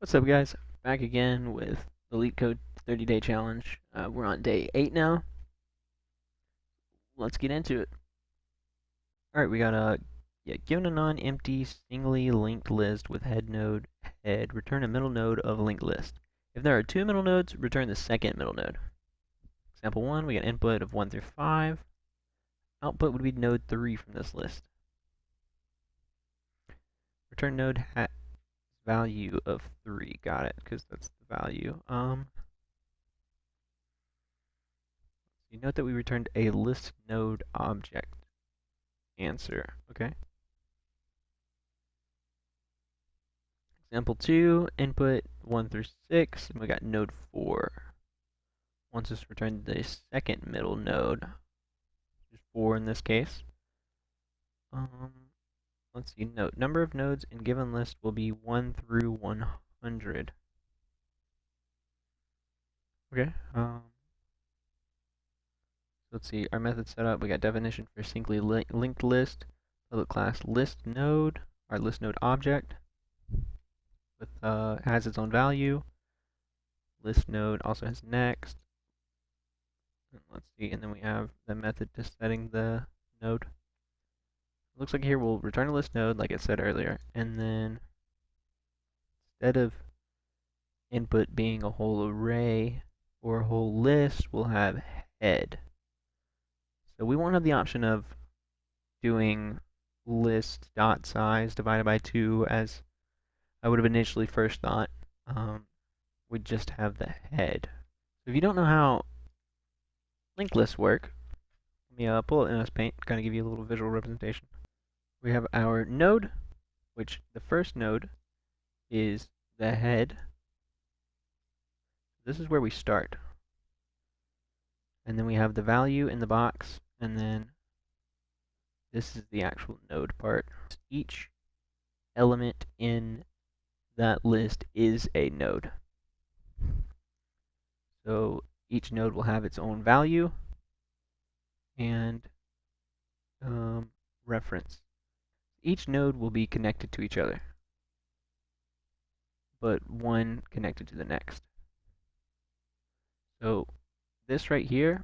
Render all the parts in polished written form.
What's up, guys? Back again with the Leetcode 30-day challenge. We're on day 8 now. Let's get into it. All right, we got given a non-empty singly linked list with head node head, return a middle node of a linked list. If there are two middle nodes, return the second middle node. Example 1, we got input of 1 through 5. Output would be node 3 from this list. Return node value of 3. Got it, because that's the value. You note that we returned a list node object answer, okay? Example 2, input 1 through 6, and we got node 4. Once this returned the second middle node, which is 4 in this case. Let's see, note, number of nodes in given list will be 1 through 100. Okay, let's see, our method setup, we got definition for singly linked list, public class list node, our list node object, with has its own value. List node also has next. And let's see, and then we have the method to setting the node. It looks like here we'll return a list node, like it said earlier, and then instead of input being a whole array or a whole list, we'll have head. So we won't have the option of doing list dot size divided by 2 as I would have initially first thought. We just have the head. So if you don't know how linked lists work, let me pull it in MS Paint, kind of give you a little visual representation. We have our node, which the first node is the head. This is where we start. And then we have the value in the box, and then this is the actual node part. Each element in that list is a node. So each node will have its own value and reference. Each node will be connected to each other, but one connected to the next. So this right here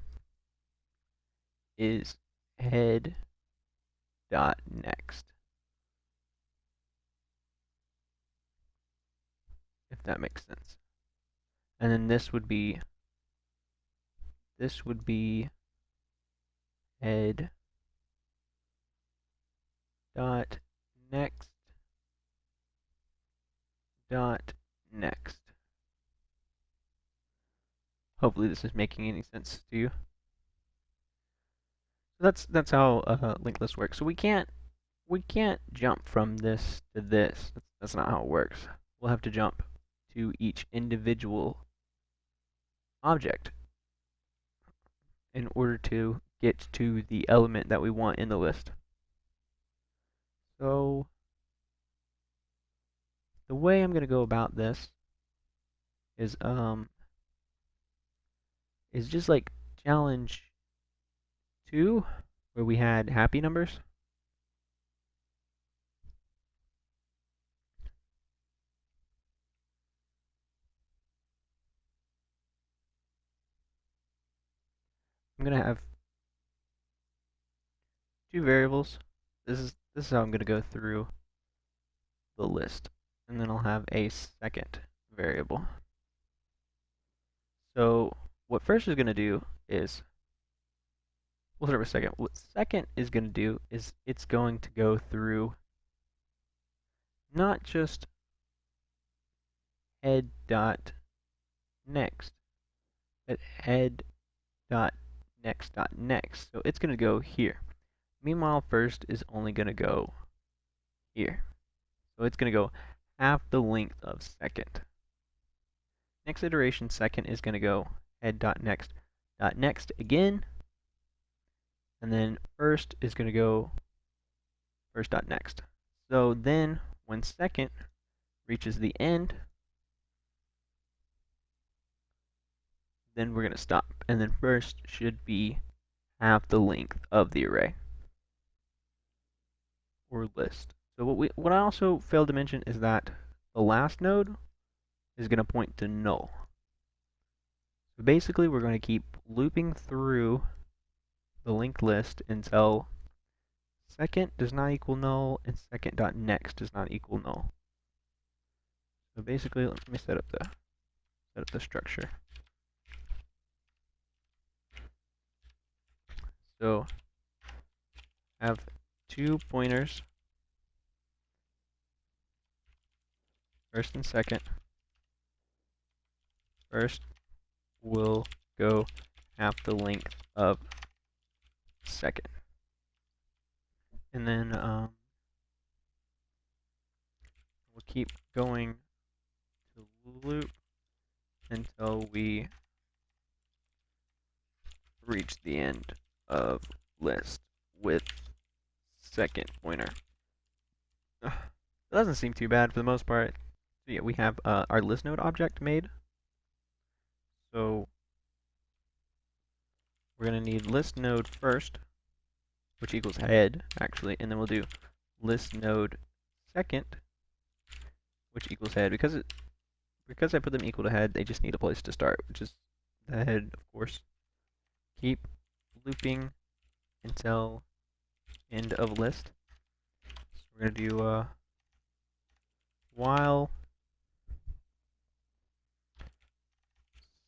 is head dot next, if that makes sense. And then this would be head dot next dot next. Hopefully this is making any sense to you. So that's how linked list works. So we can't jump from this to this. That's not how it works. We'll have to jump to each individual object in order to get to the element that we want in the list. So the way I'm going to go about this is just like challenge 2, where we had happy numbers. I'm going to have 2 variables. This is how I'm going to go through the list. And then I'll have a second variable. So what first is going to do is, we'll start with second. What second is going to do is it's going to go through not just head dot next, but head dot next dot next. So it's going to go here. Meanwhile, first is only going to go here. So it's going to go half the length of second. Next iteration, second, is going to go head dot next again. And then first is going to go first dot next. So then when second reaches the end, then we're going to stop. And then first should be half the length of the array or list. So what I also failed to mention is that the last node is going to point to null. So basically, we're going to keep looping through the linked list until second does not equal null and second.next does not equal null. So basically, let me set up the structure. So have two pointers, first and second. First will go half the length of second. And then we'll keep going to loop until we reach the end of list with second pointer. It doesn't seem too bad for the most part. So yeah, we have our list node object made. So we're going to need list node first, which equals head, actually, and then we'll do list node second, which equals head. Because I put them equal to head, they just need a place to start, which is the head, of course. Keep looping until end of list. So we're going to do while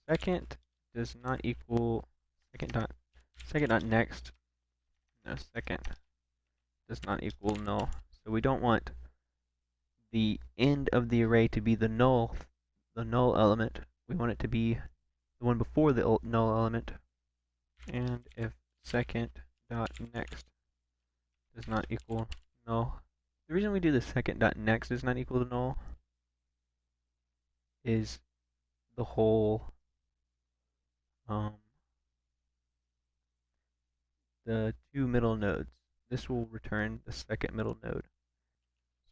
second does not equal second dot next. No, second does not equal null. So we don't want the end of the array to be the null element. We want it to be the one before the null element. And if second dot next does not equal null, the reason we do the second dot next is not equal to null is the whole the two middle nodes. This will return the second middle node.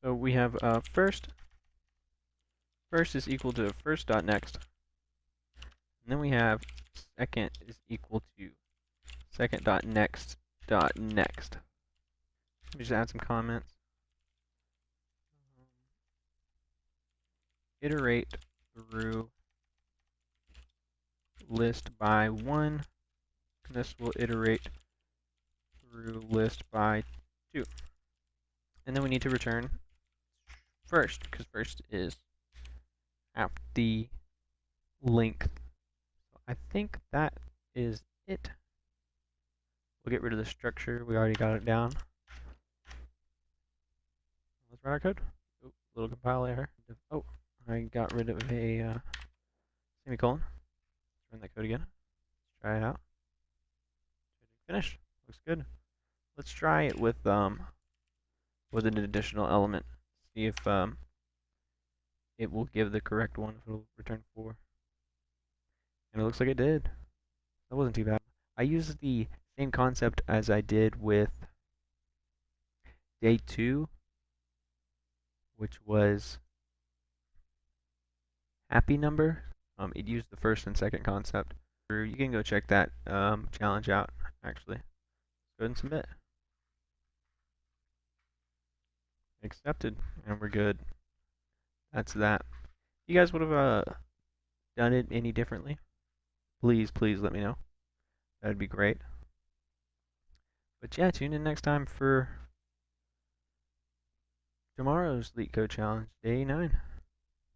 So we have first is equal to first dot next, and then we have second is equal to second dot next dot next. Let me just add some comments. Iterate through list by 1. And this will iterate through list by 2. And then we need to return first, because first is at the length. So I think that is it. We'll get rid of the structure. We already got it down. Let's run our code. Oh, little compile error. Oh, I got rid of a semicolon. Let's run that code again. Let's try it out. Finish. Looks good. Let's try it with an additional element. See if it will give the correct one. If it'll return 4. And it looks like it did. That wasn't too bad. I used the same concept as I did with day 2, which was happy number. It used the first and second concept. You can go check that challenge out, actually. Go ahead and submit. Accepted, and we're good. That's that. You guys would have done it any differently? Please let me know. That'd be great. But yeah, tune in next time for tomorrow's Leetcode challenge, day 9.